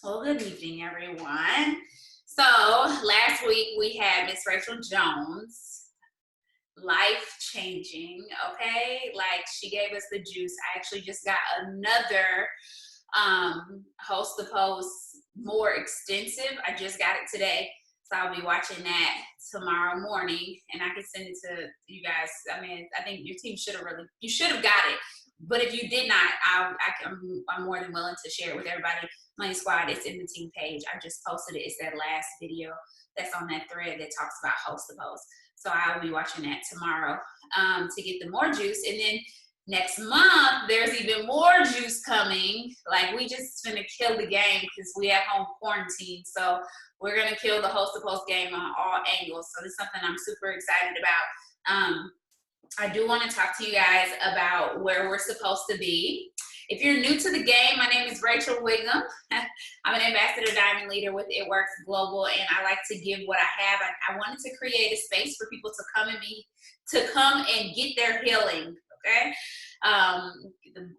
Well, good evening, everyone. So last week we had Miss Rachel Jones, life changing. Okay, like she gave us the juice. I actually just got another host to post, more extensive. I just got it today, so I'll be watching that tomorrow morning, and I can send it to you guys. I mean, I think your team you should have got it. But if you did not, I'm more than willing to share it with everybody. Money Squad, it's in the team page. I just posted it. It's that last video that's on that thread that talks about host to post. So I'll be watching that tomorrow to get the more juice. And then next month, there's even more juice coming. Like, we just finna kill the game because we have home quarantine. So we're gonna kill the host to post game on all angles. So this is something I'm super excited about. I do want to talk to you guys about where we're supposed to be. If you're new to the game, my name is Rachel Wiggum. I'm an ambassador diamond leader with It Works Global, and I like to give what I have. I wanted to create a space for people to come and get their healing. Okay,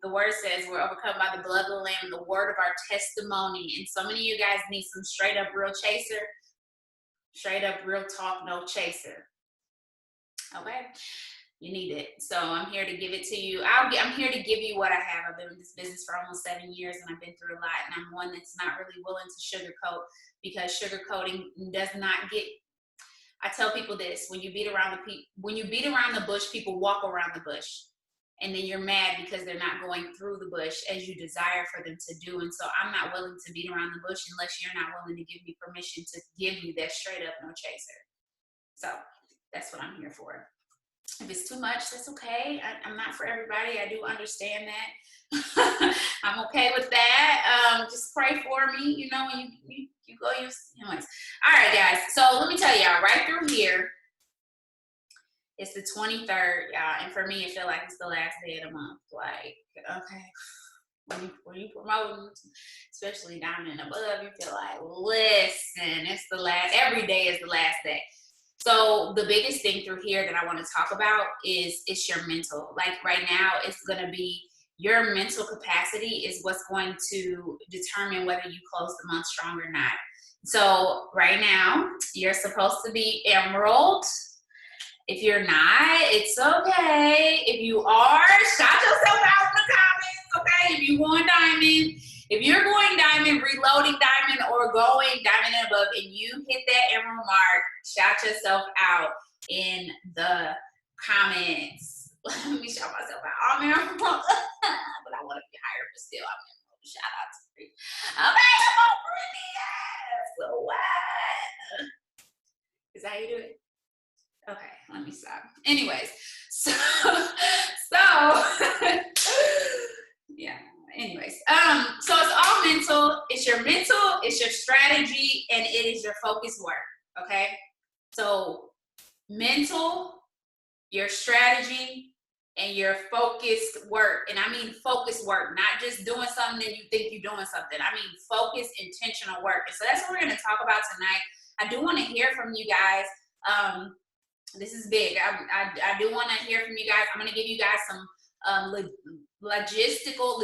the word says we're overcome by the blood of the Lamb, the word of our testimony, and so many of you guys need some straight up real chaser, straight up real talk, no chaser. Okay. You need it. So I'm here to give it to you. I'm here to give you what I have. I've been in this business for almost 7 years, and I've been through a lot, and I'm one that's not really willing to sugarcoat, because sugarcoating does not get. I tell people this: when you beat around the bush, people walk around the bush, and then you're mad because they're not going through the bush as you desire for them to do. And so I'm not willing to beat around the bush unless you're not willing to give me permission to give you that straight up no chaser. So that's what I'm here for. If it's too much, that's okay. I'm not for everybody. I do understand that. I'm okay with that. Just pray for me, you know, when you go use. Anyways. All right, guys. So let me tell y'all, right through here, it's the 23rd, y'all. And for me, it feels like it's the last day of the month. Like, okay. When you promote, especially down and above, you feel like, listen, it's the last. Every day is the last day. So the biggest thing through here that I want to talk about is it's your mental. Like right now, it's going to be your mental capacity is what's going to determine whether you close the month strong or not. So right now, you're supposed to be emerald. If you're not, it's okay. If you are, shout yourself out in the comments, okay? If you want diamond, if you're going diamond, reloading diamond, or going diamond and above, and you hit that emerald mark, shout yourself out in the comments. Let me shout myself out. I'm emerald, but I want to be higher, but still, I'm emerald. Shout out to me. Okay, come on, Brittany. Yes. So what? Is that how you do it? Okay, let me stop. Anyways, so yeah. Anyways, so it's all mental. It's your mental, it's your strategy, and it is your focus work. Okay, so mental, your strategy, and your focused work. And I mean focused work, not just doing something and you think you're doing something. I mean focused, intentional work. And so that's what we're going to talk about tonight. I do want to hear from you guys. This is big. I do want to hear from you guys. I'm going to give you guys some logistical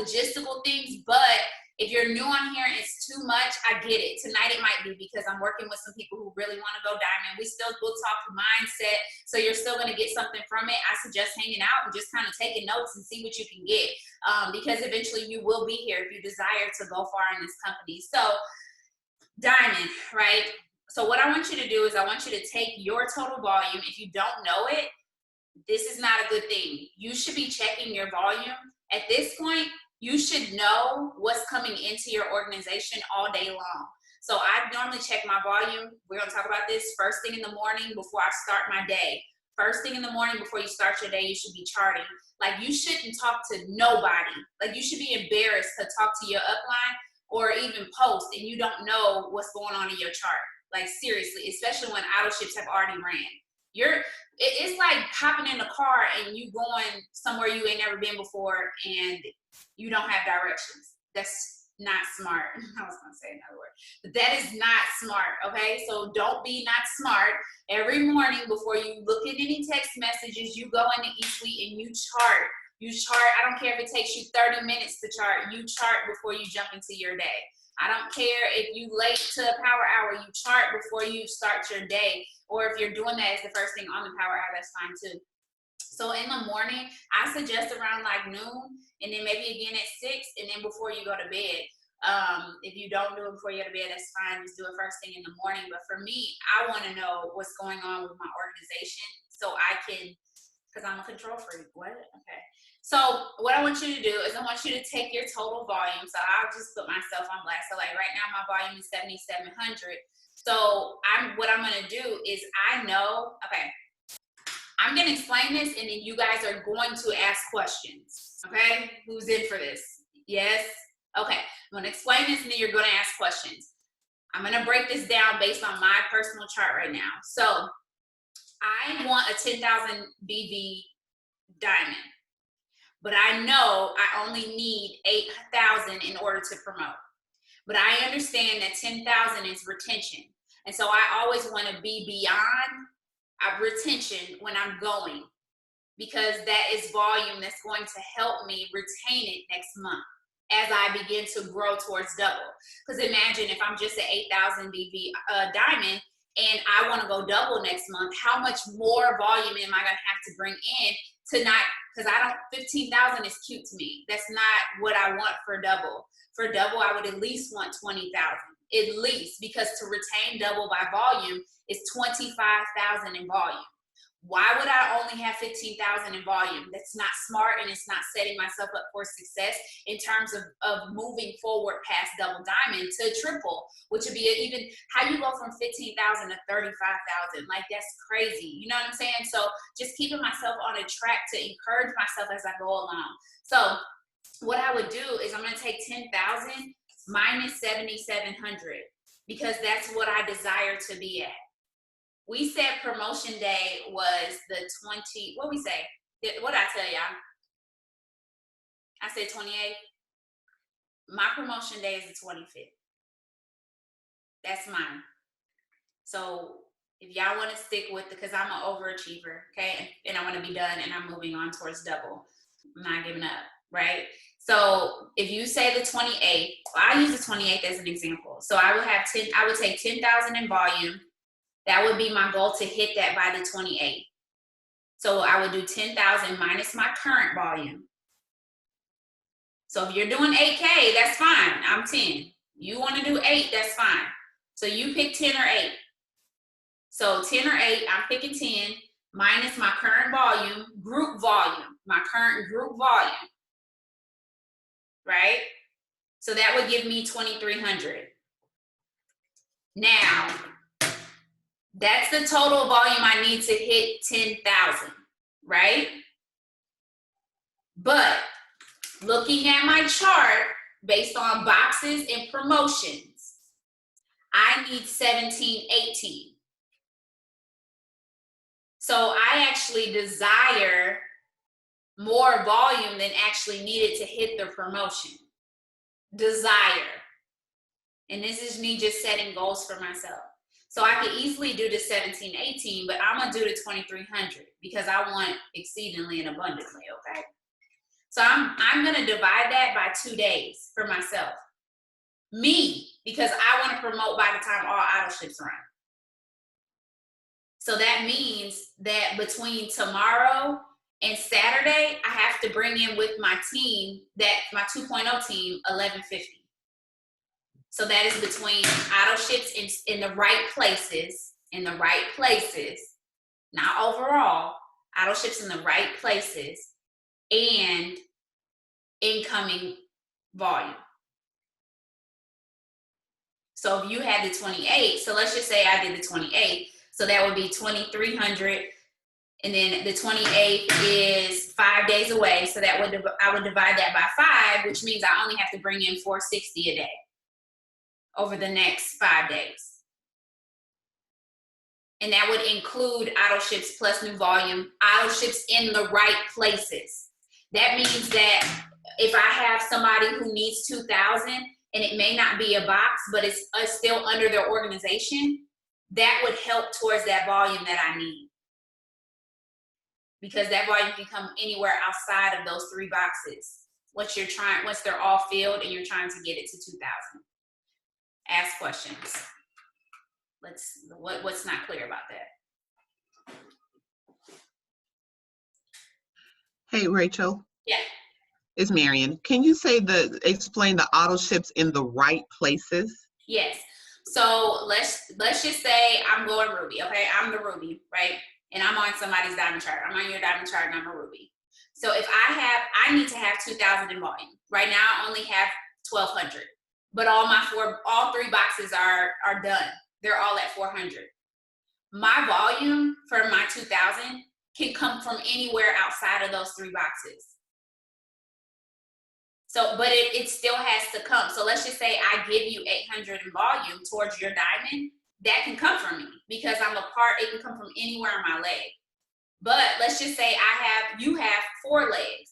things, but if you're new on here and it's too much, I get it. Tonight it might be because I'm working with some people who really want to go diamond. We still will talk mindset, so you're still going to get something from it. I suggest hanging out and just kind of taking notes and see what you can get, because eventually you will be here if you desire to go far in this company. So diamond, right? So what I want you to do is I want you to take your total volume. If you don't know it, this is not a good thing. You should be checking your volume. At this point, you should know what's coming into your organization all day long. So I normally check my volume. We're going to talk about this first thing in the morning before I start my day. First thing in the morning before you start your day, you should be charting. Like, you shouldn't talk to nobody. Like, you should be embarrassed to talk to your upline or even post and you don't know what's going on in your chart. Like, seriously, especially when auto ships have already ran. It's like hopping in the car and you going somewhere you ain't never been before and you don't have directions. That's not smart. I was going to say another word, but that is not smart, okay? So don't be not smart. Every morning before you look at any text messages, you go into eSuite and you chart. You chart. I don't care if it takes you 30 minutes to chart. You chart before you jump into your day. I don't care if you late to a power hour, you chart before you start your day, or if you're doing that as the first thing on the power hour, that's fine too. So in the morning, I suggest around like noon, and then maybe again at 6, and then before you go to bed. If you don't do it before you go to bed, that's fine. Just do it first thing in the morning. But for me, I want to know what's going on with my organization so I can, because I'm a control freak. What? Okay. So what I want you to do is I want you to take your total volume. So I'll just put myself on blast. So like right now, my volume is 7,700. So what I'm going to do is I know, okay, I'm going to explain this, and then you guys are going to ask questions. Okay? Who's in for this? Yes? Okay. I'm going to explain this, and then you're going to ask questions. I'm going to break this down based on my personal chart right now. So I want a 10,000 BV diamond, but I know I only need 8,000 in order to promote. But I understand that 10,000 is retention. And so I always want to be beyond retention when I'm going, because that is volume that's going to help me retain it next month as I begin to grow towards double. Because imagine if I'm just at 8,000 BV diamond and I want to go double next month, how much more volume am I going to have to bring in to not, because 15,000 is cute to me. That's not what I want for double. For double, I would at least want 20,000. At least, because to retain double by volume is 25,000 in volume. Why would I only have 15,000 in volume? That's not smart, and it's not setting myself up for success in terms of moving forward past double diamond to triple, which would be even how you go from 15,000 to 35,000. Like, that's crazy. You know what I'm saying? So just keeping myself on a track to encourage myself as I go along. So what I would do is I'm going to take 10,000 minus 7,700, because that's what I desire to be at. We said promotion day was the 20, what we say? What did I tell y'all? I said 28th. My promotion day is the 25th. That's mine. So if y'all want to stick with it, because I'm an overachiever, okay? And I want to be done, and I'm moving on towards double. I'm not giving up, right? So if you say the 28th, well, I use the 28th as an example. So I would take 10,000 in volume. That would be my goal, to hit that by the 28th. So I would do 10,000 minus my current volume. So if you're doing 8K, that's fine. I'm 10. You want to do 8, that's fine. So you pick 10 or 8. So 10 or 8, I'm picking 10 minus my current volume, group volume, my current group volume, right? So that would give me 2,300. Now, that's the total volume I need to hit 10,000, right? But looking at my chart based on boxes and promotions, I need 17, 18. So I actually desire more volume than actually needed to hit the promotion. Desire. And this is me just setting goals for myself. So I could easily do the 17, 18, but I'm going to do the 2,300 because I want exceedingly and abundantly, okay? So I'm going to divide that by 2 days for myself. Me, because I want to promote by the time all auto ships run. So that means that between tomorrow and Saturday, I have to bring in with my team, my 2.0 team, 1150. So that is between auto ships in the right places, not overall, auto ships in the right places, and incoming volume. So if you had the 28, so let's just say I did the 28, so that would be 2,300, and then the 28th is 5 days away, so I would divide that by 5, which means I only have to bring in 460 a day over the next 5 days. And that would include auto ships plus new volume, auto ships in the right places. That means that if I have somebody who needs 2,000 and it may not be a box, but it's still under their organization, that would help towards that volume that I need. Because that volume can come anywhere outside of those 3 boxes. Once they're all filled and you're trying to get it to 2,000. Ask questions. What's not clear about that? Hey, Rachel. Yeah. It's Marion. Can you explain the auto ships in the right places? Yes. So let's just say I'm going Ruby, okay? I'm the Ruby, right? And I'm on somebody's diamond chart. I'm on your diamond chart and I'm a Ruby. So if I need to have 2,000 in volume. Right now I only have 1,200. But all three boxes are done. They're all at 400. My volume for my 2,000 can come from anywhere outside of those three boxes. So, but it still has to come. So let's just say I give you 800 in volume towards your diamond. That can come from me because it can come from anywhere on my leg. But let's just say you have 4 legs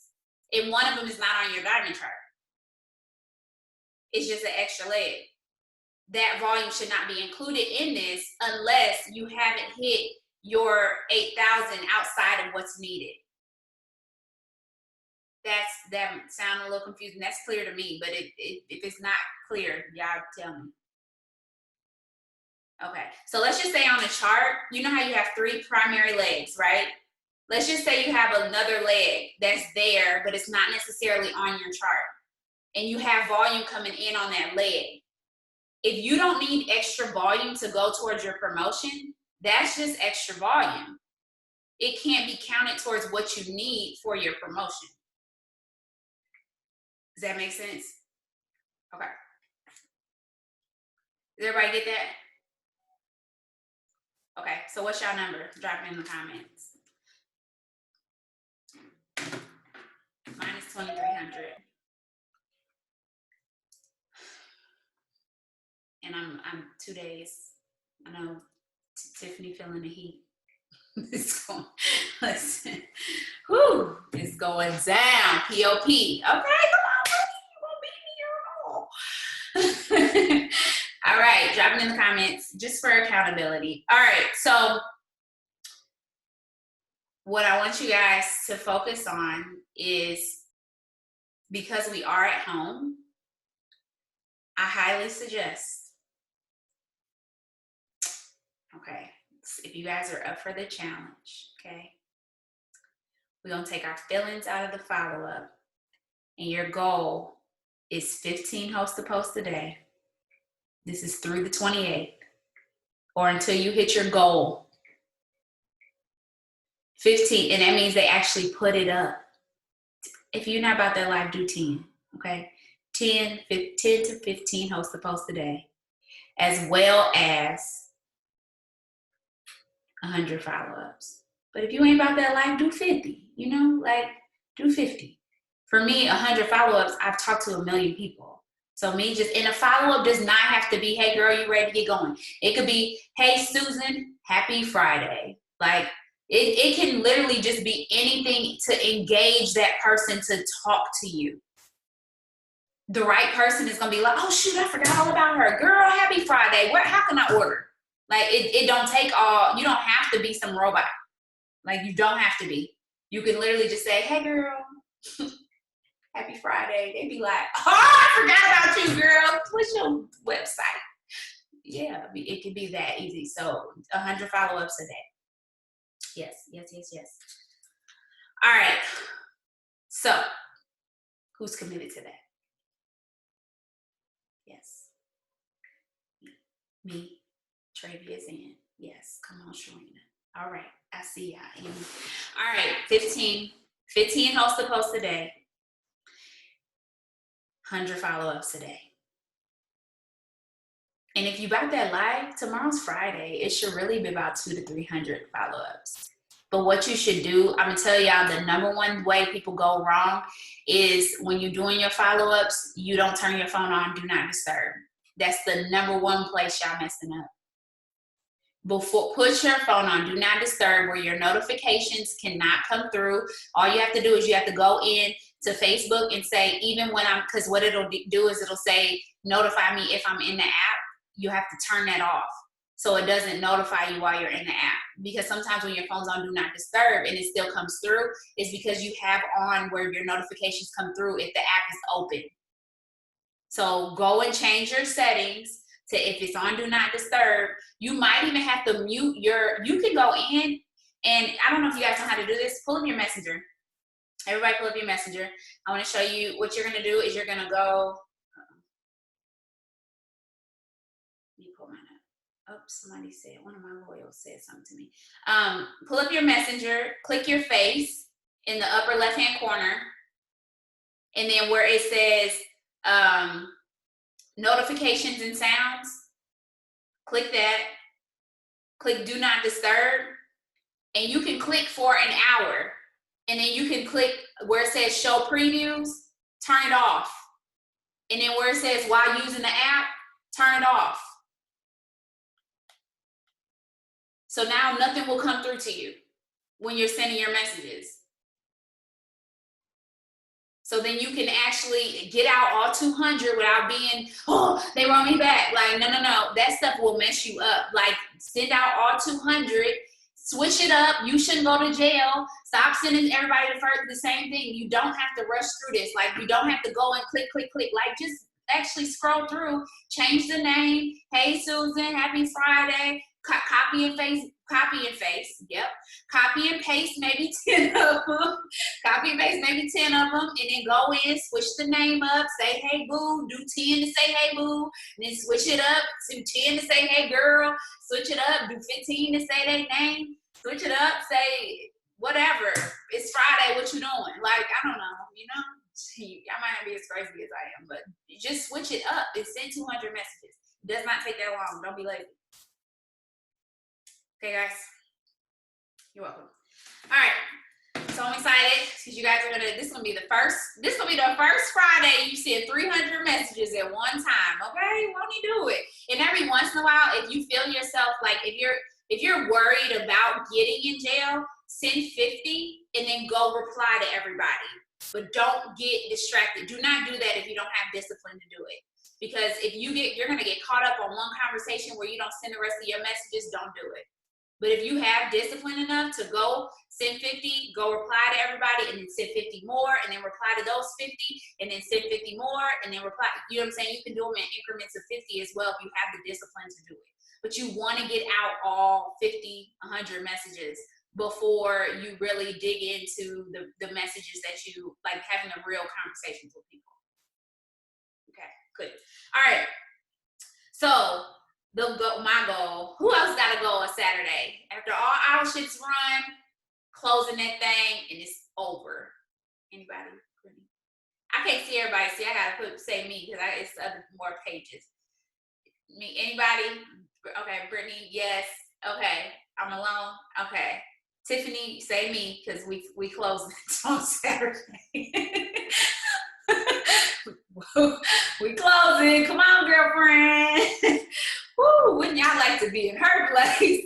and one of them is not on your diamond chart. It's just an extra leg. That volume should not be included in this unless you haven't hit your 8,000 outside of what's needed. That sound a little confusing. That's clear to me, but if it's not clear, y'all tell me. Okay, so let's just say on the chart, you know how you have 3 primary legs, right? Let's just say you have another leg that's there, but it's not necessarily on your chart. And you have volume coming in on that leg. If you don't need extra volume to go towards your promotion, that's just extra volume. It can't be counted towards what you need for your promotion. Does that make sense? Okay. Does everybody get that? Okay, so what's y'all number? Drop it in the comments. Mine is 2,300. And I'm 2 days. I know Tiffany feeling the heat. It's going, listen. Whew, it's going down. POP. Okay, come on, buddy. You won't beat me here at all. All right, drop it in the comments just for accountability. All right, so what I want you guys to focus on is, because we are at home, I highly suggest, okay, if you guys are up for the challenge, okay, we're going to take our feelings out of the follow-up, and your goal is 15 host to post a day. This is through the 28th, or until you hit your goal. 15, and that means they actually put it up. If you're not about that life, do 10, okay? 10 to 15 host to post a day, as well as 100 follow-ups. But if you ain't about that life, do 50, do 50. For me, 100 follow-ups, I've talked to 1 million people. So me just, and a follow-up does not have to be, hey girl, you ready to get going? It could be, hey Susan, happy Friday. Like, it can literally just be anything to engage that person to talk to you. The right person is gonna be like, oh shoot, I forgot all about her. Girl, happy Friday. How can I order? Like, it don't take you don't have to be some robot. Like, you don't have to be. You can literally just say, hey girl, happy Friday. They'd be like, oh, I forgot about you, girl. What's your website? Yeah, it could be that easy. So 100 follow-ups a day. Yes. All right. So, who's committed to that? Yes. Me. Travia's in. Yes. Come on, Sharina. All right. I see y'all. All right. 15 host to post a day. 100 follow-ups a day. And if you got that live, tomorrow's Friday, it should really be about 200 to 300 follow-ups. But what you should do, I'm gonna tell y'all, the number one way people go wrong is when you're doing your follow-ups, you don't turn your phone on, do not disturb. That's the number one place y'all messing up. Put your phone on do not disturb, where your notifications cannot come through. All you have to do is you have to go in to Facebook and say, even when because what it'll do is it'll say, notify me if I'm in the app. You have to turn that off so it doesn't notify you while you're in the app. Because sometimes when your phone's on do not disturb and it still comes through, it's because you have on where your notifications come through if the app is open. So go and change your settings if it's on do not disturb. You might even have to mute you can go in, and I don't know if you guys know how to do this. Pull up your messenger. Everybody pull up your messenger. I want to show you what you're going to do is you're going to go. Let me pull mine up. Oh, somebody said, one of my loyals said something to me. Pull up your messenger, click your face in the upper left-hand corner, and then where it says notifications and sounds, click that. Click do not disturb, and you can click for an hour, and then you can click where it says show previews, turn it off, and then where it says while using the app, turn it off. So now nothing will come through to you when you're sending your messages. So then you can actually get out all 200 without being, oh, they wrote me back. Like, no. That stuff will mess you up. Like, send out all 200, switch it up. You shouldn't go to jail. Stop sending everybody the same thing. You don't have to rush through this. Like, you don't have to go and click. Like, just actually scroll through, change the name. Hey, Susan, happy Friday. Copy and paste. Yep. Copy and paste maybe 10 of them. Copy and paste maybe 10 of them, and then go in, switch the name up, say hey boo, do 10 to say hey boo, and then switch it up, do 10 to say hey girl, switch it up, do 15 to say their name, switch it up, say whatever. It's Friday, what you doing? Like, I don't know, I might not be as crazy as I am, but just switch it up and send 200 messages. It does not take that long. Don't be lazy. Okay, guys. You're welcome. All right. So I'm excited because you guys are this is gonna be the first Friday you send 300 messages at one time. Okay, won't you do it? And every once in a while, if you feel yourself like if you're worried about getting in jail, send 50 and then go reply to everybody. But don't get distracted. Do not do that if you don't have discipline to do it. Because if you're gonna get caught up on one conversation where you don't send the rest of your messages, don't do it. But if you have discipline enough to go send 50, go reply to everybody, and then send 50 more, and then reply to those 50, and then send 50 more, and then reply. You know what I'm saying? You can do them in increments of 50 as well if you have the discipline to do it. But you want to get out all 50, 100 messages before you really dig into the messages that you like, having a real conversation with people. Okay, good. All right. So my goal. Who else got to go on Saturday? After all our shits run, closing that thing, and it's over. Anybody? I can't see everybody. See, I gotta say me because it's other more pages. Me? Anybody? Okay, Brittany. Yes. Okay. I'm alone. Okay. Tiffany, say me because we close on Saturday. We closing. Come on, girlfriend. Woo, wouldn't y'all like to be in her place?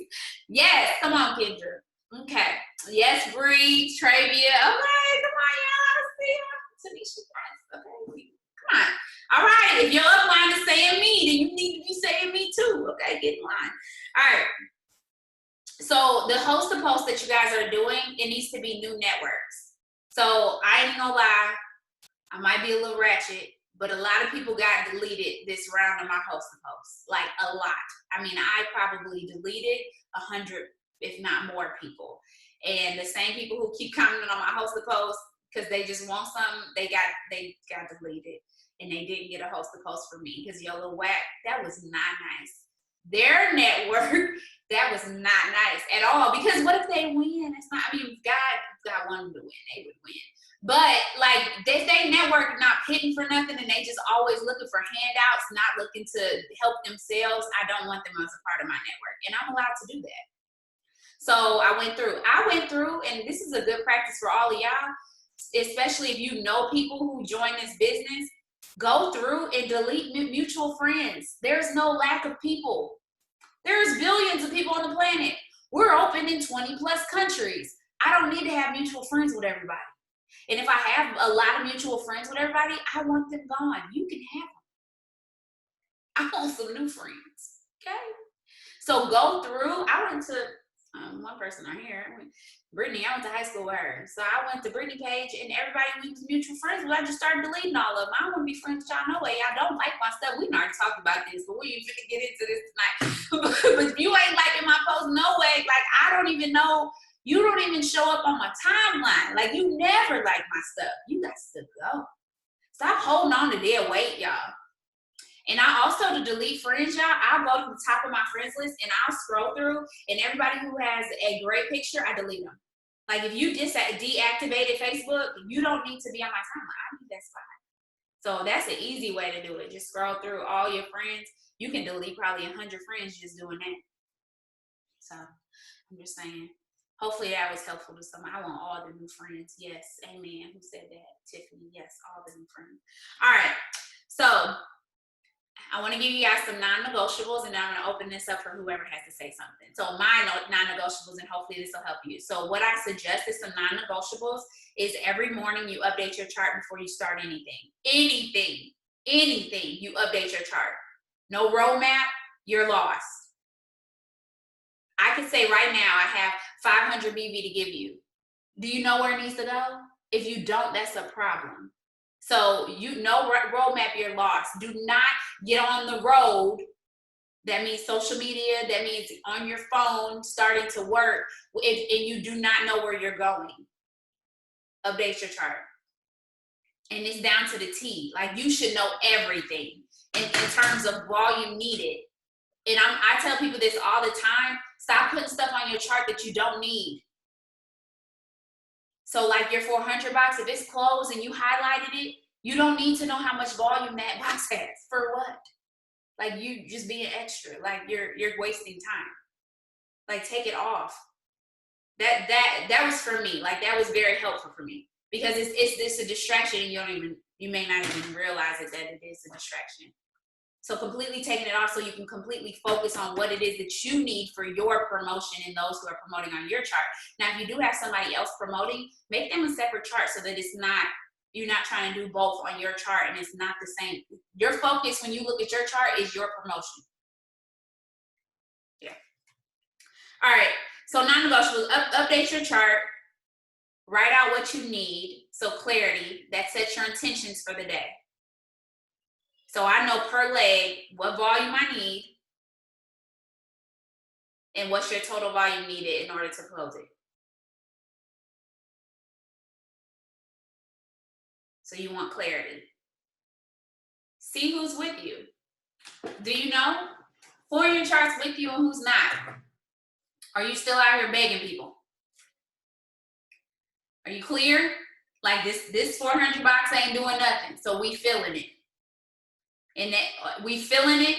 Yes, come on, Kendra. Okay. Yes, Bree, Travia. Okay, come on, y'all. See her. Tanisha, yes. Okay. Come on. All right. If your upline is saying me, then you need to be saying me too. Okay, get in line. All right. So the host to post that you guys are doing, it needs to be new networks. So I ain't gonna lie, I might be a little ratchet, but a lot of people got deleted this round of my host to post, like a lot. I mean, I probably deleted 100, if not more people. And the same people who keep commenting on my host to post because they just want something, they got deleted, and they didn't get a host to post for me because your little whack, that was not nice. Their network, that was not nice at all. Because what if they win? It's not. I mean, God wanted them to win, they would win. But like they network not pitting for nothing, and they just always looking for handouts, not looking to help themselves. I don't want them as a part of my network, and I'm allowed to do that. So I went through, and this is a good practice for all of y'all, especially if you know people who join this business. Go through and delete mutual friends. There's no lack of people. There's billions of people on the planet. We're open in 20 plus countries. I don't need to have mutual friends with everybody. And if I have a lot of mutual friends with everybody, I want them gone. You can have them. I want some new friends. Okay? So go through. I went to One person on here. Brittany, I went to high school with her. So I went to Brittany page and everybody we was mutual friends with. I just started deleting all of them. I don't want to be friends with y'all no way. Y'all don't like my stuff. We already talked about this, but we ain't finna get into this tonight. But if you ain't liking my post, no way. Like, I don't even know. You don't even show up on my timeline. Like, you never like my stuff. You got to go. Stop holding on to dead weight, y'all. And I also, to delete friends, y'all, I'll go to the top of my friends list and I'll scroll through, and everybody who has a great picture, I delete them. Like, if you just deactivated Facebook, you don't need to be on my timeline. I think that's fine. So that's an easy way to do it. Just scroll through all your friends. You can delete probably 100 friends just doing that. So I'm just saying. Hopefully that was helpful to someone. I want all the new friends. Yes, amen. Who said that? Tiffany. Yes, all the new friends. All right. So I want to give you guys some non-negotiables, and then I'm going to open this up for whoever has to say something. So my non-negotiables, and hopefully this will help you. So what I suggest is some non-negotiables is every morning you update your chart before you start anything. Anything, you update your chart. No roadmap, you're lost. I can say right now I have 500 BV to give you. Do you know where it needs to go? If you don't, that's a problem. So you know roadmap, you're lost. Do not get on the road. That means social media. That means on your phone, starting to work, and you do not know where you're going. Update your chart. And it's down to the T. Like, you should know everything in terms of volume needed. And I tell people this all the time. Stop putting stuff on your chart that you don't need. So like your 400 box, if it's closed and you highlighted it, you don't need to know how much volume that box has. For what? Like, you just being extra. Like, you're wasting time. Like, take it off. That was for me. Like, that was very helpful for me, because it's a distraction, and you may not even realize that it is a distraction. So completely taking it off so you can completely focus on what it is that you need for your promotion and those who are promoting on your chart. Now, if you do have somebody else promoting, make them a separate chart so that you're not trying to do both on your chart and it's not the same. Your focus when you look at your chart is your promotion. Yeah. All right. So non-negotiables, update your chart, write out what you need. So clarity, that sets your intentions for the day. So I know per leg what volume I need and what's your total volume needed in order to close it. So you want clarity. See who's with you. Do you know? Who in your charts with you and who's not? Are you still out here begging people? Are you clear? Like, this 400 box ain't doing nothing, so we feeling it. And that we feeling it,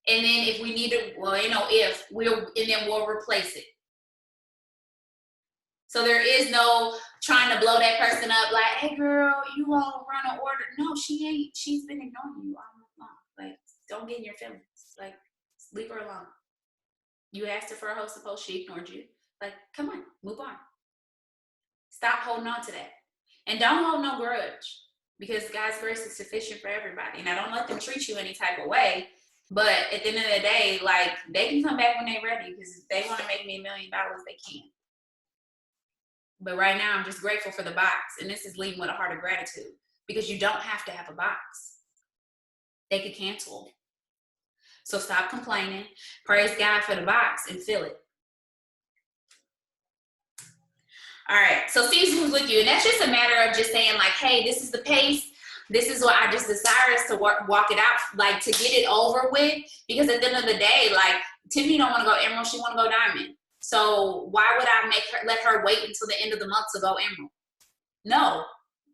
and then if we need to, well, we'll replace it. So there is no trying to blow that person up like, hey girl, you won't run an order. No, she ain't. She's been ignoring you all month long. Like, don't get in your feelings. Like, leave her alone. You asked her for a host of post, she ignored you. Like, come on, move on. Stop holding on to that. And don't hold no grudge, because God's grace is sufficient for everybody. And I don't let them treat you any type of way. But at the end of the day, like, they can come back when they're ready, because if they want to make me $1 million, they can. But right now, I'm just grateful for the box. And this is leading with a heart of gratitude, because you don't have to have a box. They could cancel. So stop complaining. Praise God for the box and feel it. All right, so see who's with you. And that's just a matter of just saying, like, hey, this is the pace. This is what I just desire is to walk it out, like, to get it over with. Because at the end of the day, like, Tiffany don't want to go emerald, she want to go diamond. So why would I let her wait until the end of the month to go emerald? No,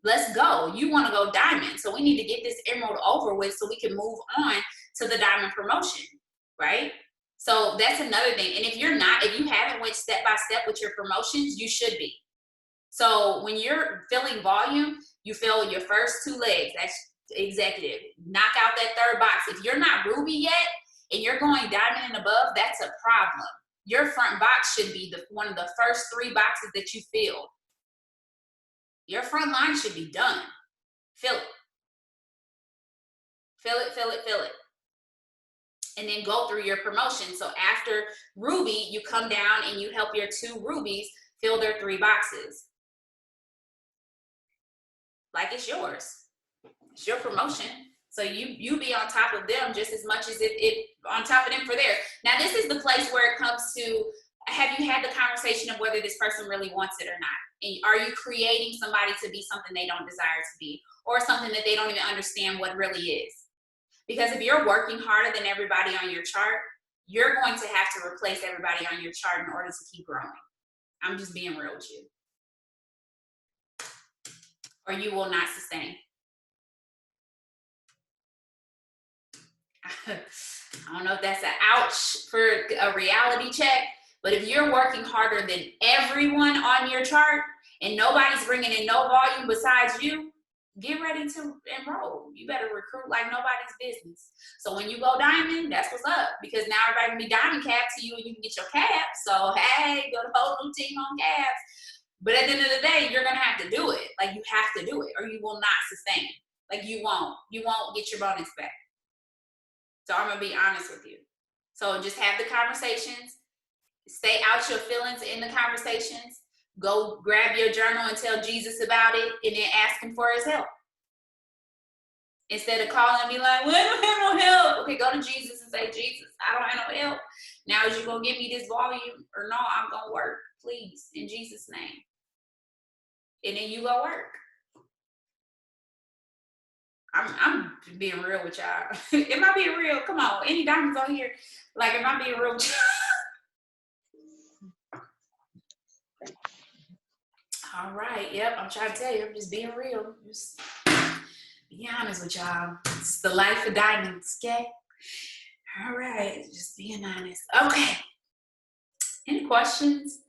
let's go. You want to go diamond. So we need to get this emerald over with so we can move on to the diamond promotion, right? So that's another thing. And if you haven't went step by step with your promotions, you should be. So when you're filling volume, you fill your first 2 legs. That's executive. Knock out that 3rd box. If you're not ruby yet and you're going diamond and above, that's a problem. Your front box should be one of the first 3 boxes that you fill. Your front line should be done. Fill it. Fill it, fill it, fill it. and then go through your promotion. So after Ruby, you come down and you help your 2 Rubies fill their 3 boxes. Like it's yours. It's your promotion. So you be on top of them just as much as if on top of them for theirs. Now this is the place where it comes to, have you had the conversation of whether this person really wants it or not? And are you creating somebody to be something they don't desire to be, or something that they don't even understand what really is? Because if you're working harder than everybody on your chart, you're going to have to replace everybody on your chart in order to keep growing. I'm just being real with you. Or you will not sustain. I don't know if that's an ouch for a reality check, but if you're working harder than everyone on your chart and nobody's bringing in no volume besides you, get ready to enroll. You better recruit like nobody's business. So when you go diamond, that's what's up, because now everybody can be diamond cap to you and you can get your cap. So hey, go to whole new team on caps. But at the end of the day, you're gonna have to do it. Like you have to do it, or you will not sustain. Like you won't get your bonus back. So I'm gonna be honest with you. So just have the conversations, stay out your feelings in the conversations, go grab your journal and tell Jesus about it, and then ask him for his help. Instead of calling and be like, well, I don't have no help. Okay, go to Jesus and say, Jesus, I don't have no help. Now is you gonna give me this volume or no, I'm gonna work, please, in Jesus' name. And then you go work. I'm being real with y'all. Am I being real? Come on, any diamonds on here? Like, am I being real with y'all? All right, yep, I'm trying to tell you, I'm just being real. Just be honest with y'all. It's the life of diamonds, okay? All right, just being honest. Okay. Any questions?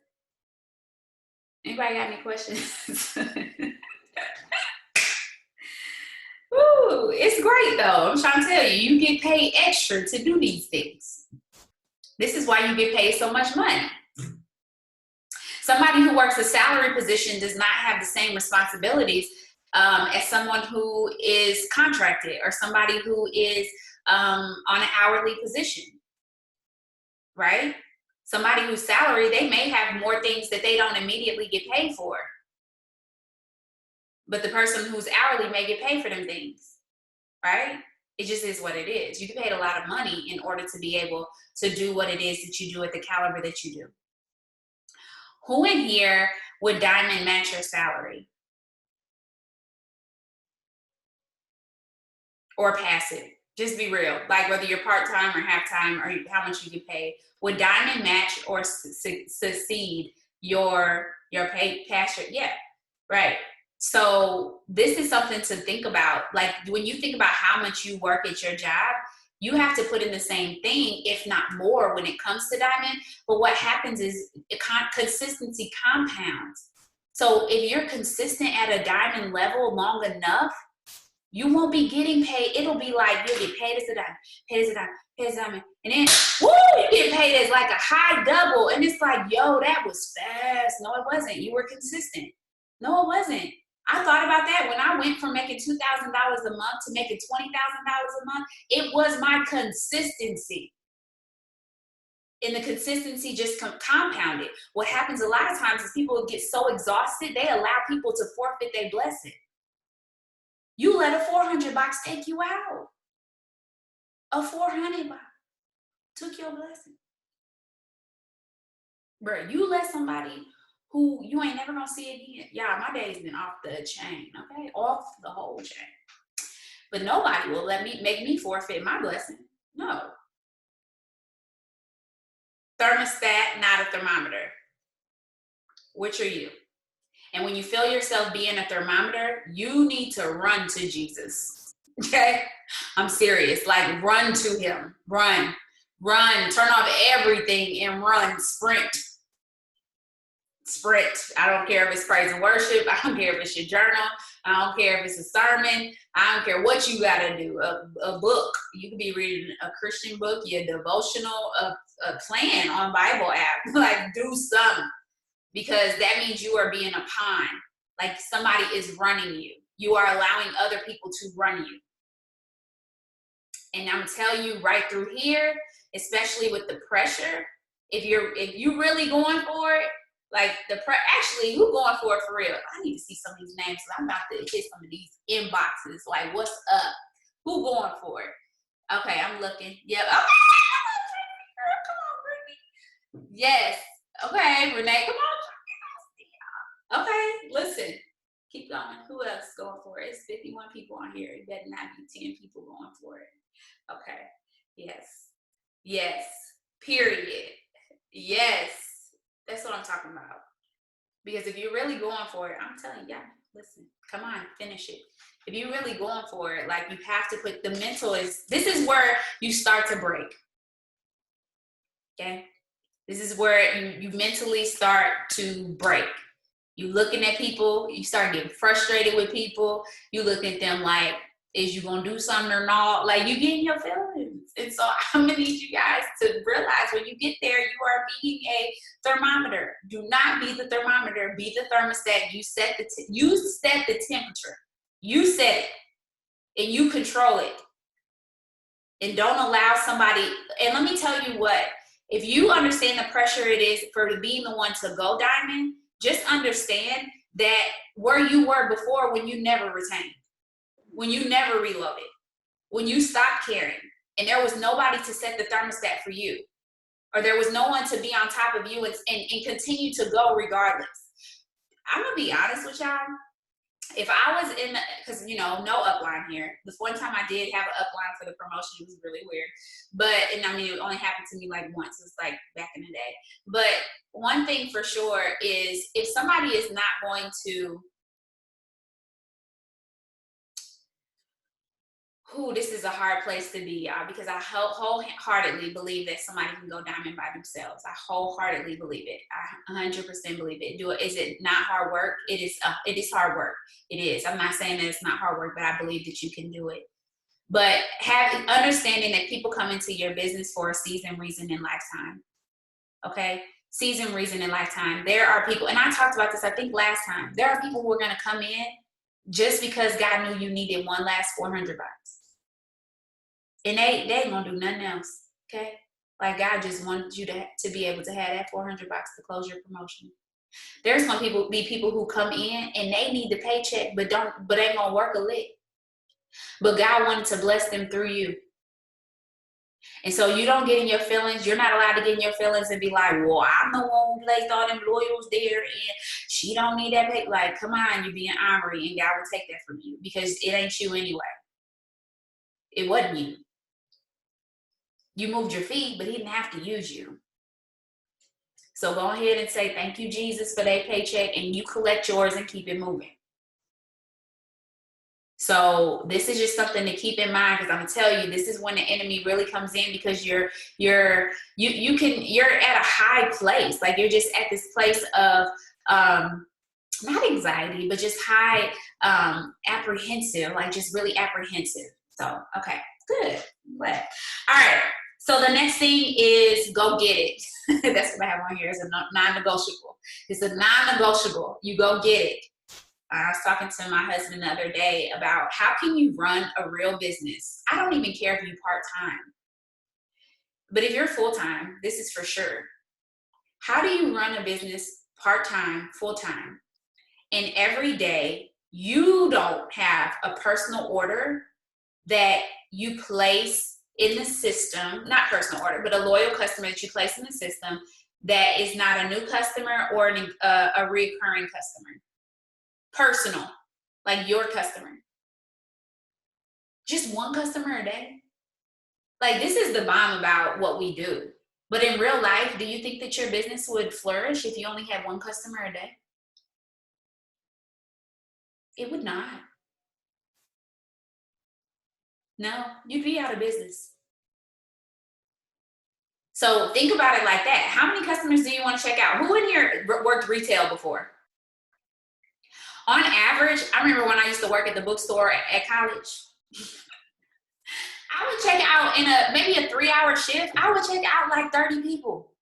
Anybody got any questions? Ooh, it's great though. I'm trying to tell you, you get paid extra to do these things. This is why you get paid so much money. Somebody who works a salary position does not have the same responsibilities as someone who is contracted, or somebody who is on an hourly position, right? Somebody who's salary, they may have more things that they don't immediately get paid for. But the person who's hourly may get paid for them things, right? It just is what it is. You get paid a lot of money in order to be able to do what it is that you do at the caliber that you do. Who in here would diamond match your salary? Or passive? Just be real. Like whether you're part-time or half-time or how much you get paid. Would diamond match or succeed your pay passion? Yeah, right. So this is something to think about. Like when you think about how much you work at your job, you have to put in the same thing, if not more, when it comes to diamond. But what happens is consistency compounds. So if you're consistent at a diamond level long enough, you won't be getting paid. It'll be like you'll get paid as a diamond, paid as a diamond, paid as a diamond. And then, woo, you get paid as like a high double. And it's like, yo, that was fast. No, it wasn't. You were consistent. No, it wasn't. I thought about that when I went from making $2,000 a month to making $20,000 a month. It was my consistency. And the consistency just compounded. What happens a lot of times is people get so exhausted, they allow people to forfeit their blessing. You let a 400 box take you out. A 400 box took your blessing. Bro, you let somebody who you ain't never gonna see again. Y'all, my day's been off the chain, okay? Off the whole chain. But nobody will make me forfeit my blessing. No. Thermostat, not a thermometer. Which are you? And when you feel yourself being a thermometer, you need to run to Jesus. Okay? I'm serious. Like run to him. Run. Turn off everything and run. Sprint. I don't care if it's praise and worship. I don't care if it's your journal. I don't care if it's a sermon. I don't care what you got to do. A book. You could be reading a Christian book, your devotional, a plan on Bible app. Like do something. Because that means you are being a pawn. Like somebody is running you. You are allowing other people to run you. And I'm telling you right through here, especially with the pressure, if you really going for it, like actually, who going for it for real? I need to see some of these names. I'm about to hit some of these inboxes. Like, what's up? Who going for it? Okay, I'm looking. Yep. Okay, come on, Brittany. Yes. Okay, Renee, come on. Okay, listen. Keep going. Who else is going for it? It's 51 people on here. It better not be 10 people going for it. Okay. Yes. Yes. Period. Yes. That's what I'm talking about. Because if you're really going for it, I'm telling you, listen, come on, finish it. If you're really going for it, like, you have to put the mental this is where you start to break. Okay? This is where you mentally start to break. You looking at people, you start getting frustrated with people. You look at them like, is you gonna do something or not? Like, you get in your feelings. And so I'm gonna need you guys to realize when you get there, you are being a thermometer. Do not be the thermometer, be the thermostat. You set the temperature. You set it and you control it. And don't allow somebody, and let me tell you what, if you understand the pressure it is for being the one to go diamond, just understand that where you were before, when you never retained, when you never reloaded, when you stopped caring, and there was nobody to set the thermostat for you, or there was no one to be on top of you and continue to go regardless. I'm gonna be honest with y'all. If I was in, because no upline here. This one time I did have an upline for the promotion. It was really weird, and I mean, it only happened to me like once. It's like back in the day. But one thing for sure is, if somebody is not going to, this is a hard place to be, y'all, because I wholeheartedly believe that somebody can go diamond by themselves. I wholeheartedly believe it. I 100% believe it. Is it not hard work? It is hard work. It is. I'm not saying that it's not hard work, but I believe that you can do it. But understanding that people come into your business for a season, reason, and lifetime. Okay? Season, reason, and lifetime. There are people, and I talked about this, I think, last time. There are people who are going to come in just because God knew you needed one last $400. And they ain't gonna do nothing else, okay? Like, God just wants you to be able to have that $400 to close your promotion. There's gonna be people who come in and they need the paycheck, but ain't gonna work a lick. But God wanted to bless them through you. And so you don't get in your feelings. You're not allowed to get in your feelings and be like, well, I'm the one who placed all them loyals there and she don't need that pay. Like, come on, you're being ornery, and God will take that from you because it ain't you anyway. It wasn't you. You moved your feet, but he didn't have to use you. So go ahead and say, thank you, Jesus, for that paycheck, and you collect yours and keep it moving. So this is just something to keep in mind, because I'm gonna tell you, this is when the enemy really comes in, because you're at a high place. Like, you're just at this place of not anxiety, but just high apprehensive, like just really apprehensive. So, okay, good. All right. So the next thing is go get it. That's what I have on here. It's a non-negotiable. It's a non-negotiable. You go get it. I was talking to my husband the other day about how can you run a real business. I don't even care if you're part-time. But if you're full-time, this is for sure. How do you run a business part-time, full-time, and every day you don't have a personal order that you place in the system, not personal order, but a loyal customer that you place in the system that is not a new customer or a recurring customer? Personal, like your customer. Just one customer a day? Like, this is the bomb about what we do. But in real life, do you think that your business would flourish if you only had one customer a day? It would not. No, you'd be out of business. So think about it like that. How many customers do you want to check out? Who in here worked retail before? On average, I remember when I used to work at the bookstore at college, I would check out in maybe a 3-hour shift. I would check out like 30 people.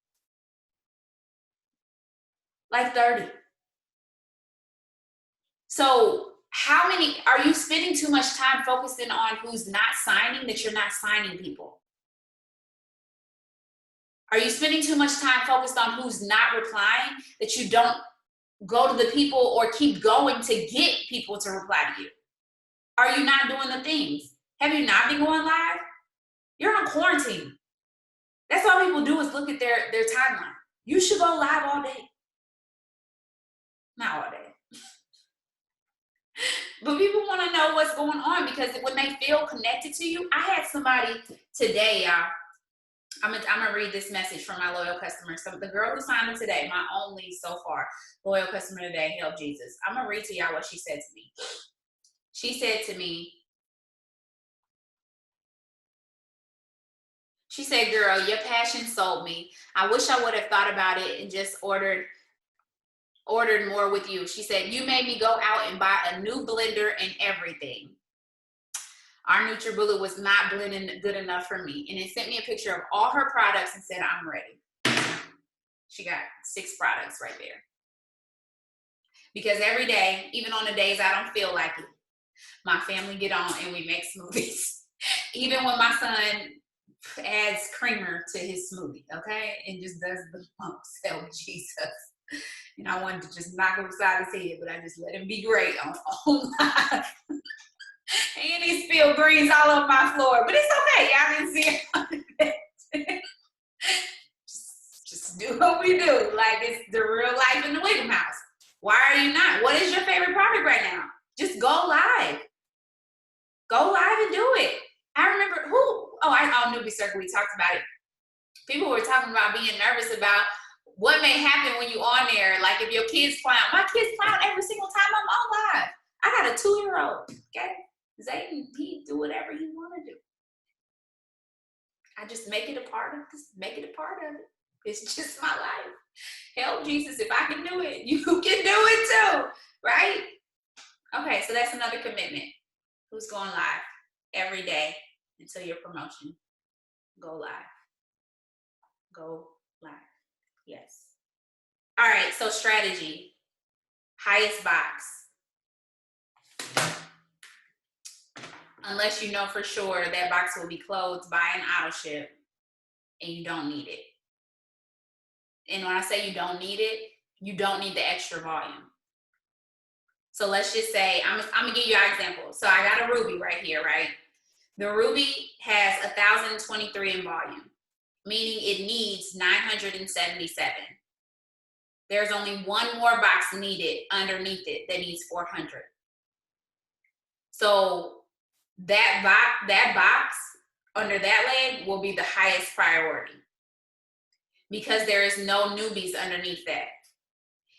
Like 30. So Are you spending too much time focusing on who's not signing that you're not signing people? Are you spending too much time focused on who's not replying that you don't go to the people or keep going to get people to reply to you? Are you not doing the things? Have you not been going live? You're on quarantine. That's all people do is look at their timeline. You should go live all day. Not all day. But people want to know what's going on because when they feel connected to you, I had somebody today, y'all. I'm gonna read this message from my loyal customer. So the girl who signed up today, my only so far loyal customer today, help Jesus. I'm gonna read to y'all what she said to me. She said to me, she said, girl, your passion sold me. I wish I would have thought about it and just ordered more with you. She said, you made me go out and buy a new blender and everything. Our NutriBullet was not blending good enough for me. And it sent me a picture of all her products and said, I'm ready. She got 6 products right there. Because every day, even on the days I don't feel like it, my family get on and we make smoothies. Even when my son adds creamer to his smoothie, okay? And just does the most. Help Jesus. And I wanted to just knock him beside his head, but I just let him be great on live. And he spilled greens all over my floor, but it's okay. Y'all didn't see it. just do what we do. Like it's the real life in the Whigham house. Why are you not? What is your favorite product right now? Just go live. Go live and do it. I remember Newbie Circle, we talked about it. People were talking about being nervous about what may happen when you're on there. Like if your kids clown. My kids clown every single time I'm on live. I got a 2-year-old, okay? Zayden, he do whatever he want to do. I just make it a part of it. It's just my life. Help Jesus, if I can do it, you can do it too, right? Okay, so that's another commitment. Who's going live every day until your promotion? Go live. Go live. Yes. All right, so strategy. Highest box. Unless you know for sure that box will be closed by an auto ship and you don't need it. And when I say you don't need it, you don't need the extra volume. So let's just say, I'm gonna give you an example. So I got a Ruby right here, right? The Ruby has 1,023 in volume, meaning it needs 977. There's only one more box needed underneath it that needs 400. So that box under that leg will be the highest priority because there is no newbies underneath that.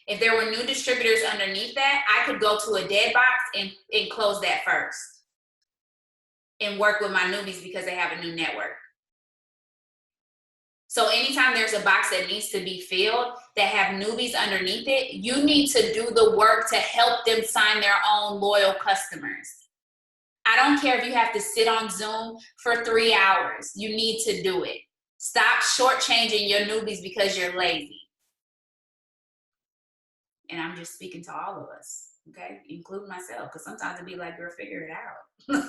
If there were new distributors underneath that, I could go to a dead box and close that first and work with my newbies because they have a new network. So anytime there's a box that needs to be filled that have newbies underneath it, you need to do the work to help them sign their own loyal customers. I don't care if you have to sit on Zoom for 3 hours. You need to do it. Stop shortchanging your newbies because you're lazy. And I'm just speaking to all of us, okay? Including myself, because sometimes it'd be like, girl, figure it out.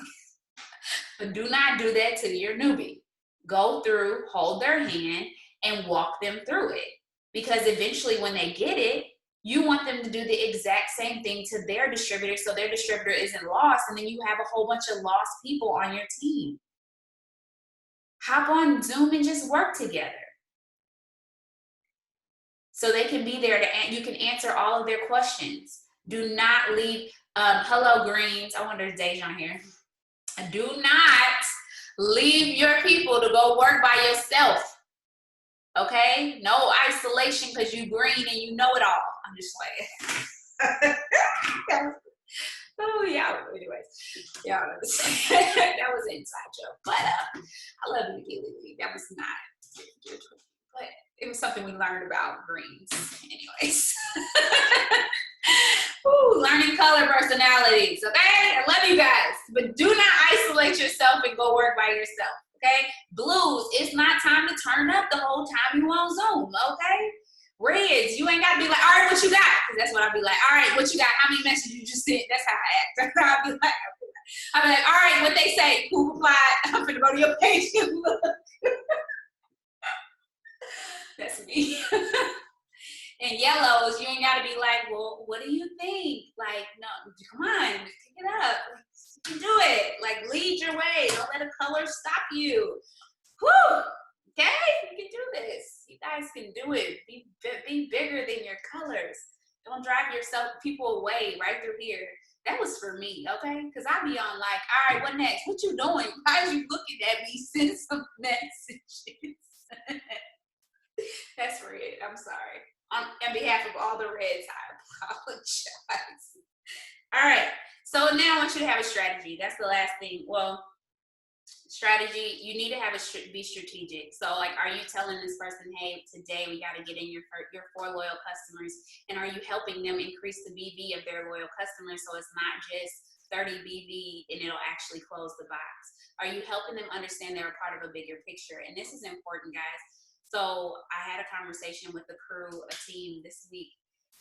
But do not do that to your newbie. Go through, hold their hand, and walk them through it. Because eventually when they get it, you want them to do the exact same thing to their distributor so their distributor isn't lost, and then you have a whole bunch of lost people on your team. Hop on Zoom and just work together. So they can be there you can answer all of their questions. Do not leave, hello Greens, I wonder if Dejan here. Do not leave your people to go work by yourself. Okay? No isolation because you green and you know it all. I'm just like, oh yeah. Anyways, yeah, that was an inside joke. But I love you, Nikki. That was not, but it was something we learned about greens. Anyways, ooh, learning color personalities. Okay, I love you guys, but do not isolate yourself and go work by yourself. Okay, blues, it's not time to turn up the whole time you on Zoom. Okay, Reds, you ain't got to be like, all right, what you got? Because that's what I'll be like. All right, what you got? How many messages you just sent? That's how I act. That's how I'll be like. I'll be like, all right, what they say? Who replied? I'm going to go to your page and look. That's me. And yellows, you ain't got to be like, well, what do you think? Like, no, come on, pick it up. You can do it. Like, lead your way. Don't let a color stop you. Whew. Okay, you can do this. You guys can do it. Be bigger than your colors. Don't drive people away right through here. That was for me, okay? Because I be on like, all right, what next? What you doing? Why are you looking at me? Send some messages. That's red. I'm sorry. On behalf of all the reds, I apologize. All right. So now I want you to have a strategy. That's the last thing. Well, strategy, you need to have be strategic. So like, are you telling this person, hey, today we got to get in your 4 loyal customers, and are you helping them increase the BV of their loyal customers so it's not just 30 BV and it'll actually close the box? Are you helping them understand they're a part of a bigger picture? And this is important, guys. So I had a conversation with a crew, a team this week,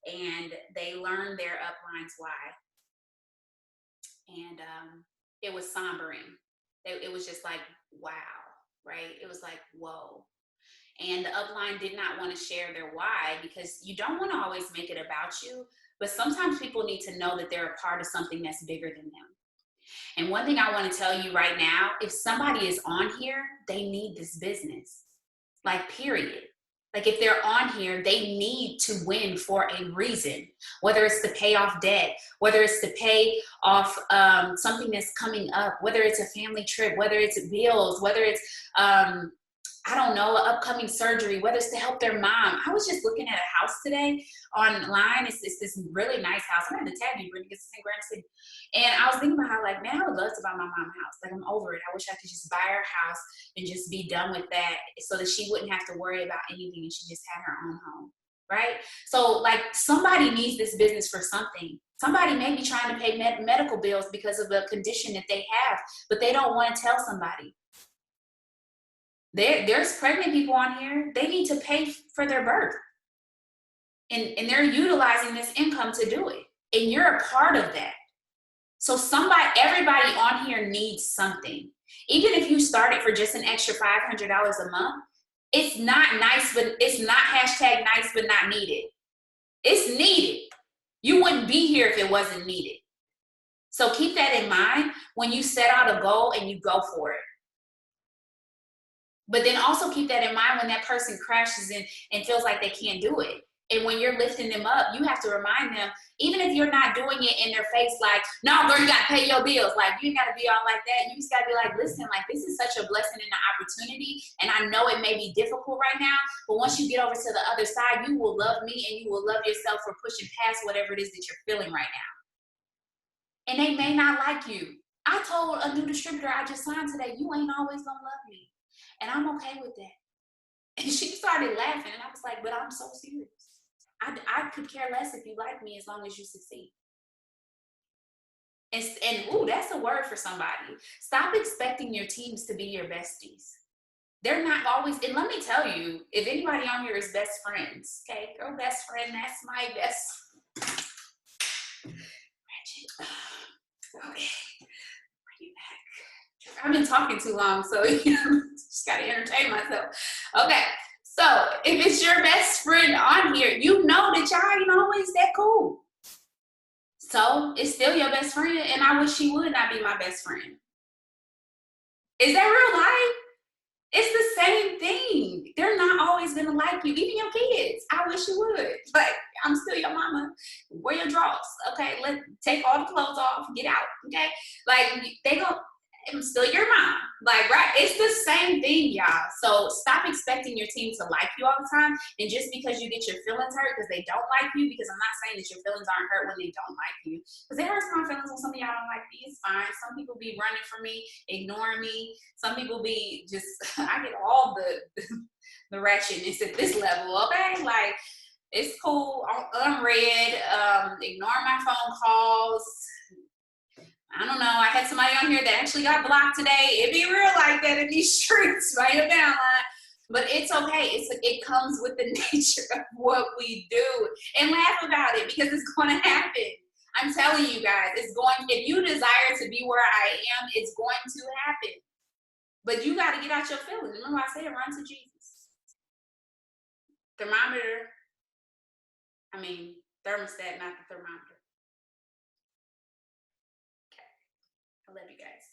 and they learned their uplines why. And it was sombering. It was just like, wow, right? It was like, whoa. And the upline did not want to share their why, because you don't want to always make it about you, but sometimes people need to know that they're a part of something that's bigger than them. And one thing I want to tell you right now, if somebody is on here, they need this business. Like, period. Like, if they're on here, they need to win for a reason, whether it's to pay off debt, whether it's to pay off something that's coming up, whether it's a family trip, whether it's bills, whether it's, I don't know, an upcoming surgery, whether it's to help their mom. I was just looking at a house today online. It's this really nice house. I'm going to tag you, Brittany, because it's in Grand City. And I was thinking about how, like, man, I would love to buy my mom a house. Like, I'm over it. I wish I could just buy her house and just be done with that, so that she wouldn't have to worry about anything and she just had her own home, right? So, like, somebody needs this business for something. Somebody may be trying to pay medical bills because of a condition that they have, but they don't want to tell somebody. There's pregnant people on here. They need to pay for their birth. And they're utilizing this income to do it. And you're a part of that. So everybody on here needs something. Even if you started for just an extra $500 a month, it's not nice, but it's not hashtag nice, but not needed. It's needed. You wouldn't be here if it wasn't needed. So keep that in mind when you set out a goal and you go for it. But then also keep that in mind when that person crashes in and feels like they can't do it. And when you're lifting them up, you have to remind them, even if you're not doing it in their face, like, no, girl, you got to pay your bills. Like, you got to be all like that. You just got to be like, listen, like, this is such a blessing and an opportunity. And I know it may be difficult right now, but once you get over to the other side, you will love me and you will love yourself for pushing past whatever it is that you're feeling right now. And they may not like you. I told a new distributor I just signed today, you ain't always going to love me. And I'm okay with that. And she started laughing, and I was like, but I'm so serious. I could care less if you like me as long as you succeed. And ooh, that's a word for somebody. Stop expecting your teams to be your besties. They're not always, and let me tell you, if anybody on here is best friends, okay, girl, best friend, that's my best. Okay, bring it back. I've been talking too long, so just gotta entertain myself. Okay. So if it's your best friend on here, you know that y'all ain't always that cool. So it's still your best friend, and I wish she would not be my best friend. Is that real life? It's the same thing. They're not always gonna like you, even your kids. I wish you would. Like, I'm still your mama. Wear your drawers, okay? Take all the clothes off, get out, okay? Like, I'm still your mom. Like, right? It's the same thing, y'all. So stop expecting your team to like you all the time. And just because you get your feelings hurt because they don't like you, because I'm not saying that your feelings aren't hurt when they don't like you. Because it hurts my feelings when some of y'all don't like me. It's fine. Some people be running from me, ignoring me. Some people be just, I get all the ratchetness at this level, okay? Like, it's cool. I'm unread. Ignore my phone calls. I don't know. I had somebody on here that actually got blocked today. It be real like that in these streets, right? Down line. But it's okay. It comes with the nature of what we do. And laugh about it because it's going to happen. I'm telling you guys, if you desire to be where I am, it's going to happen. But you got to get out your feelings. Remember I said, run to Jesus. Thermometer, thermostat, not the thermometer. Okay, I love you guys.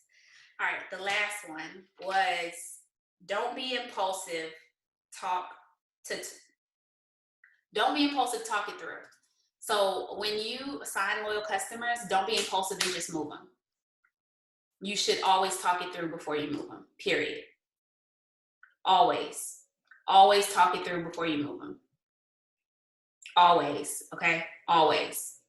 All right, the last one was don't be impulsive. Don't be impulsive, talk it through. So when you sign loyal customers, don't be impulsive and just move them. You should always talk it through before you move them, period. Always. Always talk it through before you move them. Always, okay? Always.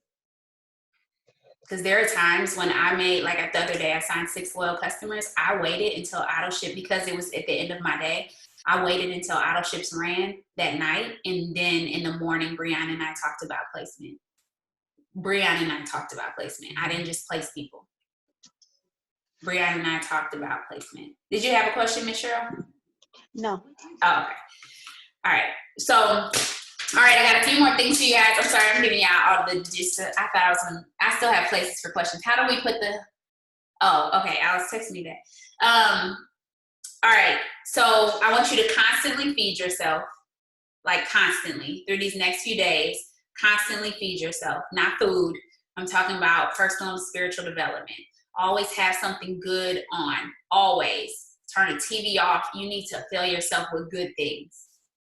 Because there are times when I made, like the other day, I signed 6 loyal customers. I waited until auto ship because it was at the end of my day. I waited until auto ships ran that night. And then in the morning, Brianna and I talked about placement. I didn't just place people. Brianna and I talked about placement. Did you have a question, Ms. Cheryl? No. Oh, okay. All right. So, all right, I got a few more things for you guys. I'm sorry, I'm giving y'all all the gist. I still have places for questions. How do we put okay, Alice texted me that. All right, so I want you to constantly feed yourself, like constantly, through these next few days. Constantly feed yourself, not food. I'm talking about personal and spiritual development. Always have something good on, always. Turn the TV off. You need to fill yourself with good things.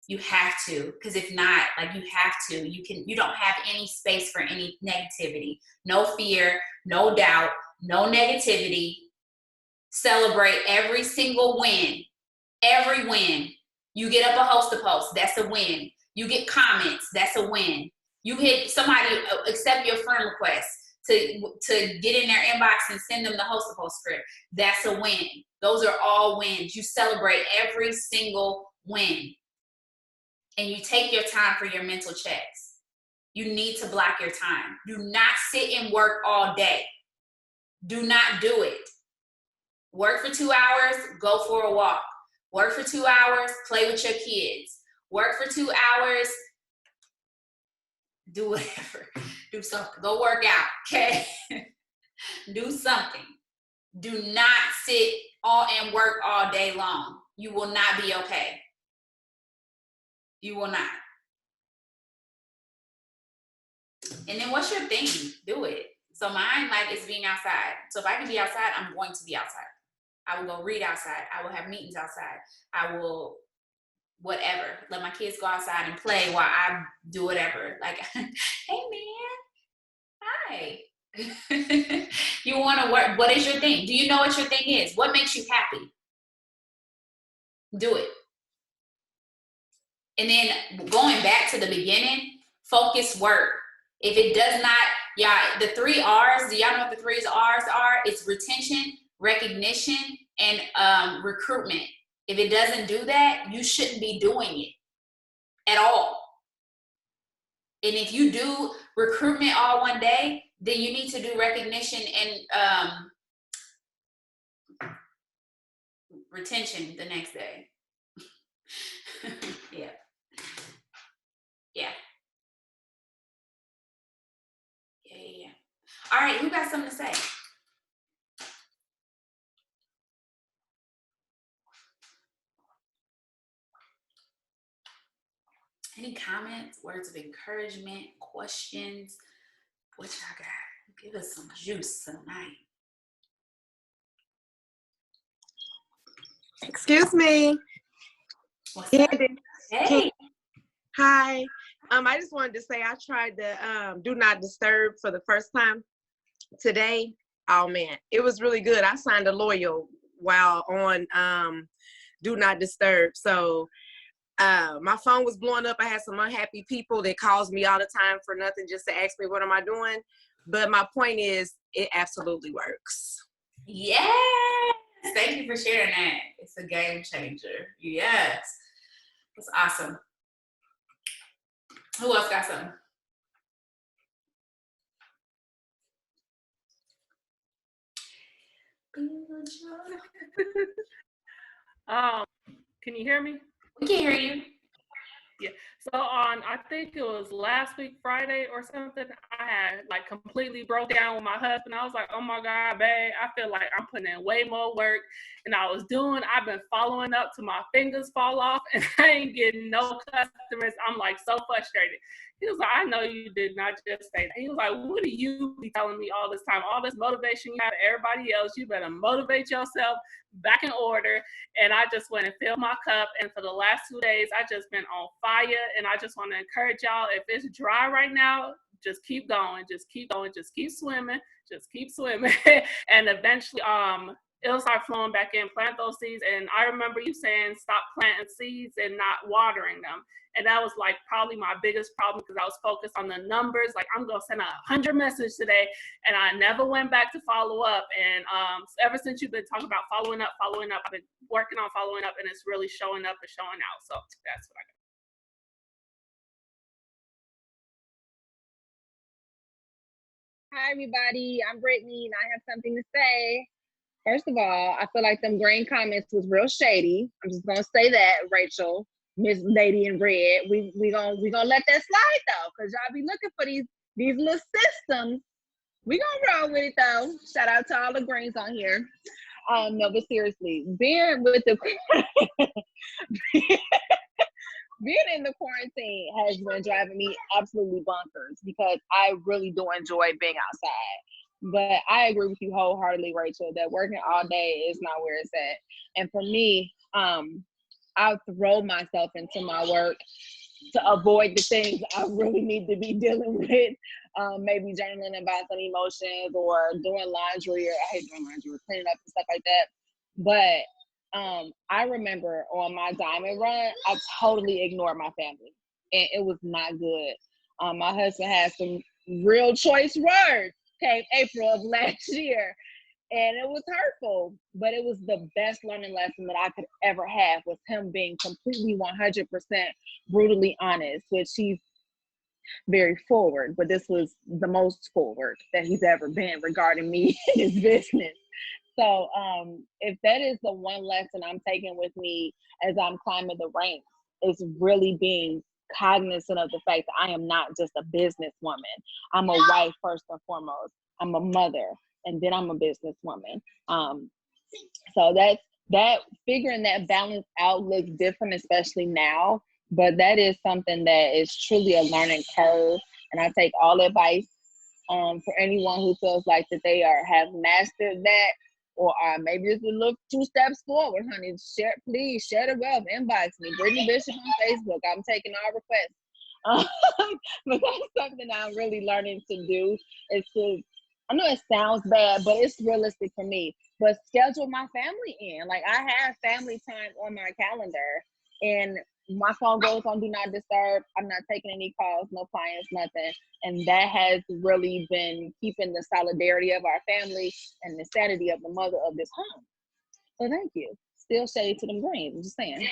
You have to, because if not, you have to. You don't have any space for any negativity. No fear, no doubt, no negativity. Celebrate every single win. Every win. You get up a host to post, that's a win. You get comments, that's a win. You hit somebody, accept your friend request to get in their inbox and send them the host to post script. That's a win. Those are all wins. You celebrate every single win. And you take your time for your mental checks. You need to block your time. Do not sit and work all day. Do not do it. Work for 2 hours, go for a walk. Work for 2 hours, play with your kids. Work for 2 hours, do whatever. Do something. Go work out, okay? Do something. Do not sit and work all day long. You will not be okay. You will not. And then what's your thing? Do it. So mine, is being outside. So if I can be outside, I'm going to be outside. I will go read outside. I will have meetings outside. I will whatever. Let my kids go outside and play while I do whatever. Hey man, hi. You want to work? What is your thing? Do you know what your thing is? What makes you happy? Do it. And then going back to the beginning, focus work. If it does not, the 3 R's, do y'all know what the 3 R's are? It's retention, recognition, and recruitment. If it doesn't do that, you shouldn't be doing it at all. And if you do recruitment all one day, then you need to do recognition and retention the next day. Yeah. All right, who got something to say? Any comments, words of encouragement, questions? What y'all got? Give us some juice tonight. Excuse me. What's up? Hey. Hi. I just wanted to say I tried to do not disturb for the first time today. Oh man, it was really good. I signed a loyal while on do not disturb. So my phone was blowing up. I had some unhappy people that calls me all the time for nothing, just to ask me what am I doing. But my point is, it absolutely works. Yes. Thank you for sharing that. It's a game changer. Yes. It's awesome. Who else got something? Can you hear me? We can hear you. Yeah. So on, I think it was last week, Friday or something, I had like completely broke down with my husband. I was like, oh my God, babe, I feel like I'm putting in way more work than I was doing. I've been following up till my fingers fall off and I ain't getting no customers. I'm like so frustrated. He was like, I know you did not just say that. He was like, what do you be telling me all this time? All this motivation you have everybody else, you better motivate yourself back in order. And I just went and filled my cup. And for the last 2 days, I just been on fire. And I just want to encourage y'all, if it's dry right now, just keep going, just keep going, just keep swimming, just keep swimming. And eventually, it'll start flowing back in, plant those seeds. And I remember you saying, stop planting seeds and not watering them. And that was like probably my biggest problem because I was focused on the numbers. Like I'm going to send 100 messages today. And I never went back to follow up. And ever since you've been talking about following up, I've been working on following up and it's really showing up and showing out. So that's what I got. Hi, everybody. I'm Brittany, and I have something to say. First of all, I feel like them green comments was real shady. I'm just gonna say that, Rachel, Miss Lady in Red. We gonna let that slide though, cause y'all be looking for these little systems. We gonna roll with it though. Shout out to all the greens on here. No, but seriously, being with the being in the quarantine has been driving me absolutely bonkers because I really do enjoy being outside. But I agree with you wholeheartedly, Rachel, that working all day is not where it's at. And for me, I throw myself into my work to avoid the things I really need to be dealing with. Maybe journaling about some emotions or doing laundry, or I hate doing laundry, or cleaning up and stuff like that. But I remember on my diamond run, I totally ignored my family, and it was not good. My husband had some real choice words came April of last year, and it was hurtful, but it was the best learning lesson that I could ever have, was him being completely 100% brutally honest, which he's very forward, but this was the most forward that he's ever been regarding me and his business. So if that is the one lesson I'm taking with me as I'm climbing the ranks, is really being cognizant of the fact that I am not just a businesswoman. I'm a wife first and foremost. I'm a mother, and then I'm a businesswoman. So that figuring that balance out looks different, especially now. But that is something that is truly a learning curve, and I take all advice for anyone who feels like that they have mastered that, or maybe it's a little 2 steps forward, honey. Please share the wealth, inbox me, Brittany Bishop on Facebook. I'm taking all requests. But that's something I'm really learning to do, is to, I know it sounds bad, but it's realistic for me, but schedule my family in. Like, I have family time on my calendar, and my phone goes on do not disturb. I'm not taking any calls, no clients, nothing. And that has really been keeping the solidarity of our family and the sanity of the mother of this home. So thank you. Still shade to them greens, I'm just saying.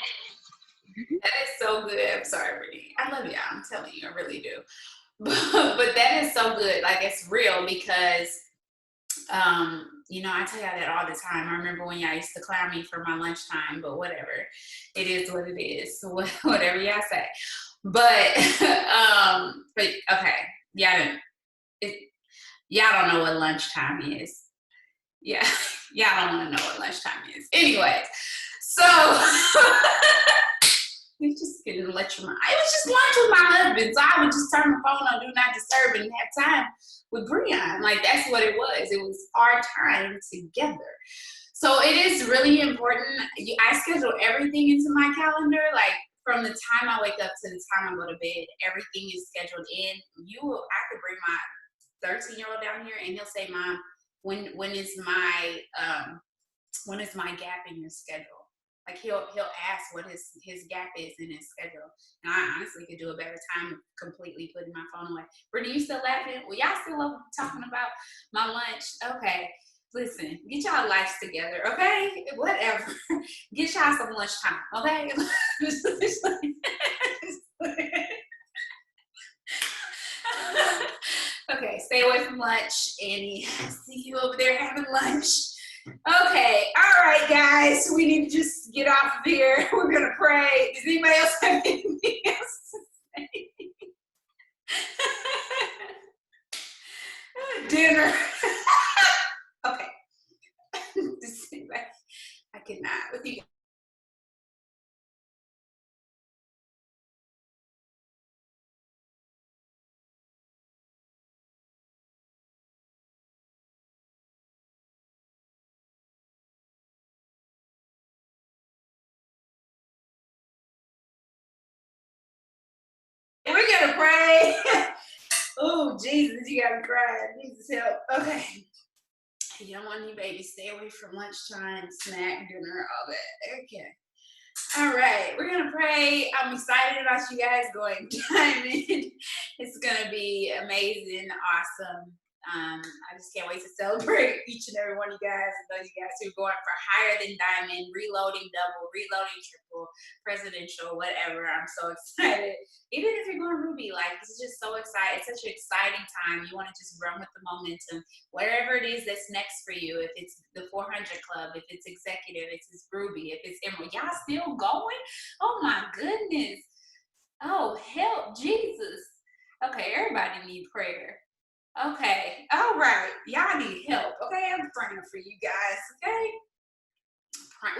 That is so good. I'm sorry, Brittany. I love y'all. I'm telling you, I really do. But that is so good. Like, it's real because, you know, I tell y'all that all the time. I remember when y'all used to clown me for my lunchtime, but whatever. It is what it is. So whatever y'all say. But okay. Y'all don't know what lunchtime is. Yeah. Y'all don't want to know what lunchtime is. Anyways, so we just getting lecture. It was just lunch with my husband, so I would just turn the phone on do not disturb and have time with Breon. Like, that's what it was. It was our time together. So it is really important. I schedule everything into my calendar, like from the time I wake up to the time I go to bed. Everything is scheduled in. I could bring my 13-year-old down here, and he'll say, "Mom, when is my gap in your schedule?" Like, he'll ask what his gap is in his schedule. And I honestly could do a better time of completely putting my phone away. Brittany, you still laughing? Well, y'all still love talking about my lunch? Okay. Listen, get y'all lives together, okay? Whatever. Get y'all some lunchtime, okay? Okay, stay away from lunch, Annie. I see you over there having lunch. Okay, all right, guys. We need to just get off of here. We're gonna pray. Does anybody else have anything else to say? Dinner. Okay. I cannot with you. We're gonna pray. Oh, Jesus, you gotta cry. Jesus help. Okay. You don't want any babies. Stay away from lunchtime, snack, dinner, all that. Okay. All right, we're gonna pray. I'm excited about you guys going diamond. It's gonna be amazing, awesome. I just can't wait to celebrate each and every one of you guys and those of you guys who are going for higher than diamond, reloading double, reloading triple, presidential, whatever. I'm so excited. Even if you're going ruby, like this is just so exciting. It's such an exciting time. You want to just run with the momentum. Whatever it is that's next for you, if it's the 400 club, if it's executive, if it's ruby, if it's emerald, y'all still going? Oh my goodness. Oh, help, Jesus. Okay, everybody need prayer. Okay, all right. Y'all need help. Okay, I'm praying for you guys. Okay,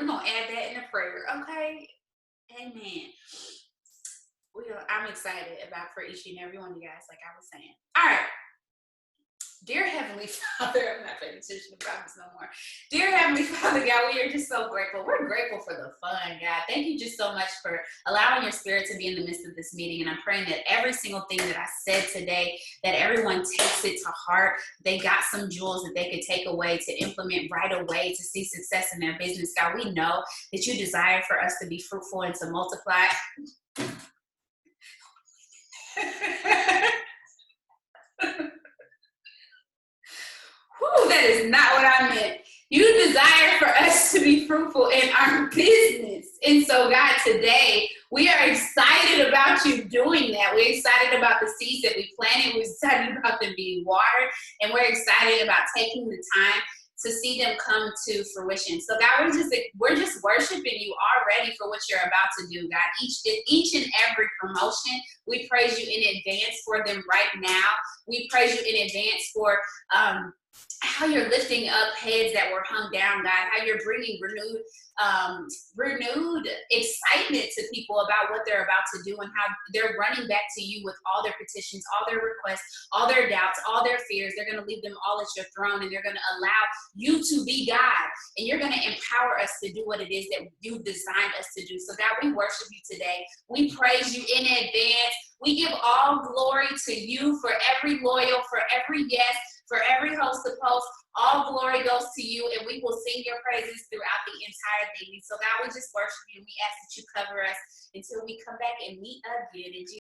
we're gonna add that in the prayer. Okay, amen. I'm excited about for each and every one of you guys, like I was saying. All right. Dear Heavenly Father, I'm not paying attention to promise no more. Dear Heavenly Father, God, we are just so grateful. We're grateful for the fun, God. Thank you just so much for allowing your spirit to be in the midst of this meeting. And I'm praying that every single thing that I said today, that everyone takes it to heart. They got some jewels that they could take away to implement right away to see success in their business. God, we know that you desire for us to be fruitful and to multiply. Whew, that is not what I meant. You desire for us to be fruitful in our business. And so, God, today, we are excited about you doing that. We're excited about the seeds that we planted. We're excited about them being watered. And we're excited about taking the time to see them come to fruition. So, God, we're just worshiping you already for what you're about to do, God. Each and every promotion, we praise you in advance for them right now. We praise you in advance for how you're lifting up heads that were hung down, God, how you're bringing renewed excitement to people about what they're about to do and how they're running back to you with all their petitions, all their requests, all their doubts, all their fears. They're going to leave them all at your throne, and they're going to allow you to be God, and you're going to empower us to do what it is that you designed us to do. So, God, we worship you today. We praise you in advance. We give all glory to you for every loyal, for every yes, for every host to post. All glory goes to you, and we will sing your praises throughout the entire thing. So, God, we just worship you. We ask that you cover us until we come back and meet again. In Jesus'